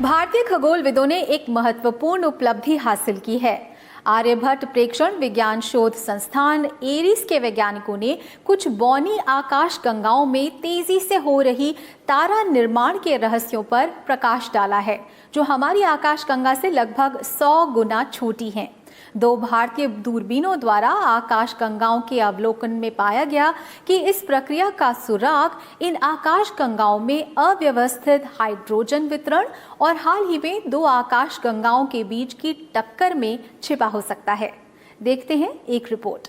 भारतीय खगोलविदों ने एक महत्वपूर्ण उपलब्धि हासिल की है। आर्यभट्ट प्रेक्षण विज्ञान शोध संस्थान एरीज के वैज्ञानिकों ने कुछ बौनी आकाश गंगाओं में तेजी से हो रही तारा निर्माण के रहस्यों पर प्रकाश डाला है, जो हमारी आकाश गंगा से लगभग 100 गुना छोटी हैं। 2 भारतीय दूरबीनों द्वारा आकाश गंगाओं के अवलोकन में पाया गया कि इस प्रक्रिया का सुराग इन आकाश गंगाओं में अव्यवस्थित हाइड्रोजन वितरण और हाल ही में 2 आकाश गंगाओं के बीच की टक्कर में छिपा हो सकता है। देखते हैं एक रिपोर्ट।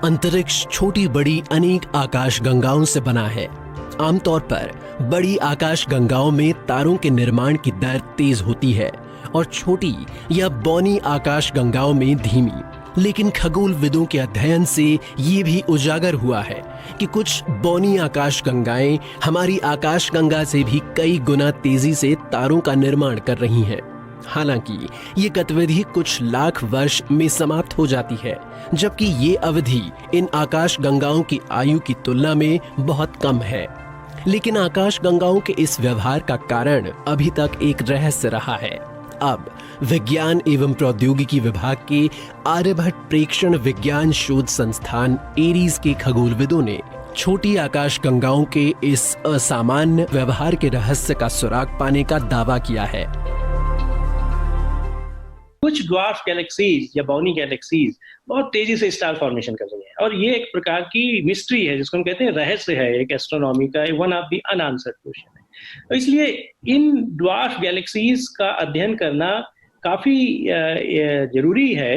अंतरिक्ष छोटी बड़ी अनेक आकाश गंगाओं से बना है। आमतौर पर बड़ी आकाश गंगाओं में तारों के निर्माण की दर तेज होती है और छोटी या बौनी आकाश गंगाओं में धीमी। लेकिन खगोलविदों के अध्ययन से ये भी उजागर हुआ है कि कुछ बौनी आकाश गंगाएं हमारी आकाश गंगा से भी कई गुना तेजी से तारों का निर्माण कर रही हैं। हालांकि ये गतिविधि कुछ लाख वर्ष में समाप्त हो जाती है, जबकि ये अवधि इन आकाश गंगाओं की आयु की तुलना में बहुत कम है। लेकिन आकाश गंगाओं के इस व्यवहार का कारण अभी तक एक रहस्य रहा है। अब विज्ञान एवं प्रौद्योगिकी विभाग के आर्यभट्ट प्रेक्षण विज्ञान शोध संस्थान एरीज के खगोलविदों ने छोटी आकाश गंगाओं के इस असामान्य व्यवहार के रहस्य का सुराग पाने का दावा किया है। कुछ ड्वार्फ गैलेक्सीज या बौनी गैलेक्सीज बहुत तेजी से स्टार फॉर्मेशन कर रही है और ये एक प्रकार की मिस्ट्री है, जिसको हम कहते हैं रहस्य है, एक एस्ट्रोनॉमी का one of the unanswered question है। तो इसलिए इन ड्वार्फ गैलेक्सीज का अध्ययन करना काफी जरूरी है,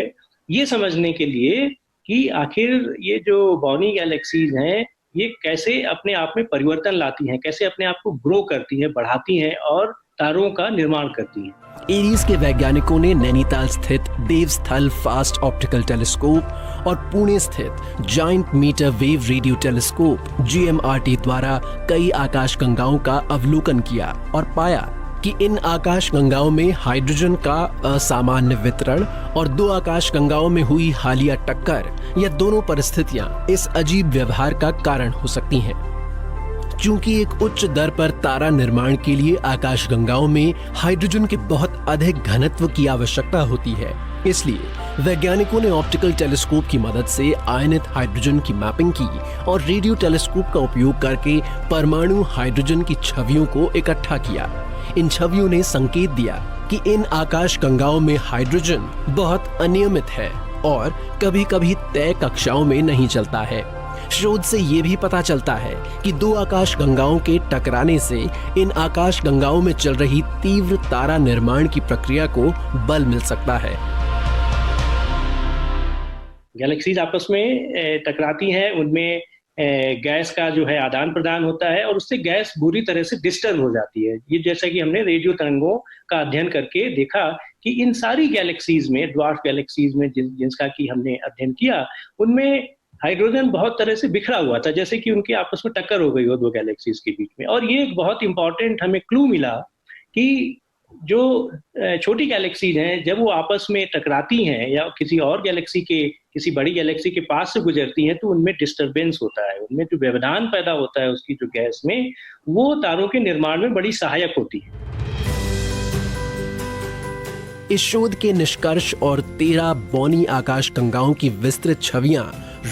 ये समझने के लिए कि आखिर ये जो बौनी गैलेक्सीज हैं ये कैसे अपने आप में परिवर्तन लाती हैं, कैसे अपने आप को ग्रो करती हैं, बढ़ाती हैं और तारों का निर्माण करती हैं। एरीज के वैज्ञानिकों ने नैनीताल स्थित देवस्थल फास्ट ऑप्टिकल टेलीस्कोप और पुणे स्थित giant metre wave radio telescope GMRT द्वारा कई आकाश गंगाओं का अवलोकन किया और पाया कि इन आकाश गंगाओं में हाइड्रोजन का असामान्य वितरण और 2 आकाश गंगाओं में हुई हालिया टक्कर या दोनों परिस्थितियां इस अजीब व्यवहार का कारण हो सकती हैं। चूंकि एक उच्च दर पर तारा निर्माण के लिए आकाश गंगाओं में हाइड्रोजन के बहुत अधिक घनत्व की आवश्यकता होती है, इसलिए वैज्ञानिकों ने ऑप्टिकल टेलीस्कोप की मदद से आयनित हाइड्रोजन की मैपिंग की और रेडियो टेलीस्कोप का उपयोग करके परमाणु हाइड्रोजन की छवियों को इकट्ठा किया। इन छवियों ने संकेत दिया कि इन आकाश गंगाओं में हाइड्रोजन बहुत अनियमित है और कभी-कभी तय कक्षाओं में नहीं चलता है। शोध से ये भी पता चलता है कि 2 आकाश गंगाओं के टकराने से इन आकाश गंगाओं में चल रही तीव्र तारा निर्माण की प्रक्रिया को बल मिल सकता है। गैलेक्सीज आपस में टकराती हैं, उनमें गैस का जो है आदान प्रदान होता है और उससे गैस बुरी तरह से डिस्टर्ब हो जाती है। ये जैसा कि हमने रेडियो तरंगों का अध्ययन करके देखा कि इन सारी गैलेक्सीज में, ड्वार्फ गैलेक्सीज में जिनका कि हमने अध्ययन किया, उनमें हाइड्रोजन बहुत तरह से बिखरा हुआ था, जैसे कि उनकी आपस में टक्कर हो गई हो 2 गैलेक्सीज के बीच में। और ये एक बहुत इंपॉर्टेंट हमें क्लू मिला कि जो छोटी गैलेक्सीज हैं जब वो आपस में टकराती हैं या किसी और गैलेक्सी के, किसी बड़ी गैलेक्सी के पास से गुजरती हैं, तो उनमें डिस्टरबेंस होता है, उनमें जो व्यवधान पैदा होता है उसकी जो गैस में, वो तारों के निर्माण में बड़ी सहायक होती है। इस शोध के निष्कर्ष और 13 बौनी आकाश गंगाओं की विस्तृत छवियां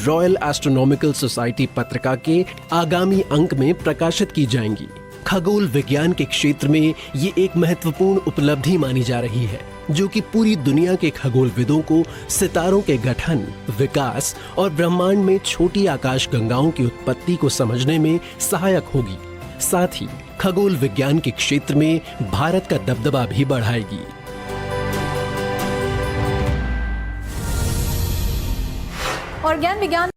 रॉयल एस्ट्रोनॉमिकल सोसाइटी पत्रिका के आगामी अंक में प्रकाशित की जाएंगी। खगोल विज्ञान के क्षेत्र में ये एक महत्वपूर्ण उपलब्धि मानी जा रही है, जो कि पूरी दुनिया के खगोलविदों को सितारों के गठन, विकास और ब्रह्मांड में छोटी आकाश गंगाओं की उत्पत्ति को समझने में सहायक होगी। साथ ही खगोल विज्ञान के क्षेत्र में भारत का दबदबा भी बढ़ाएगी। और ज्ञान विज्ञान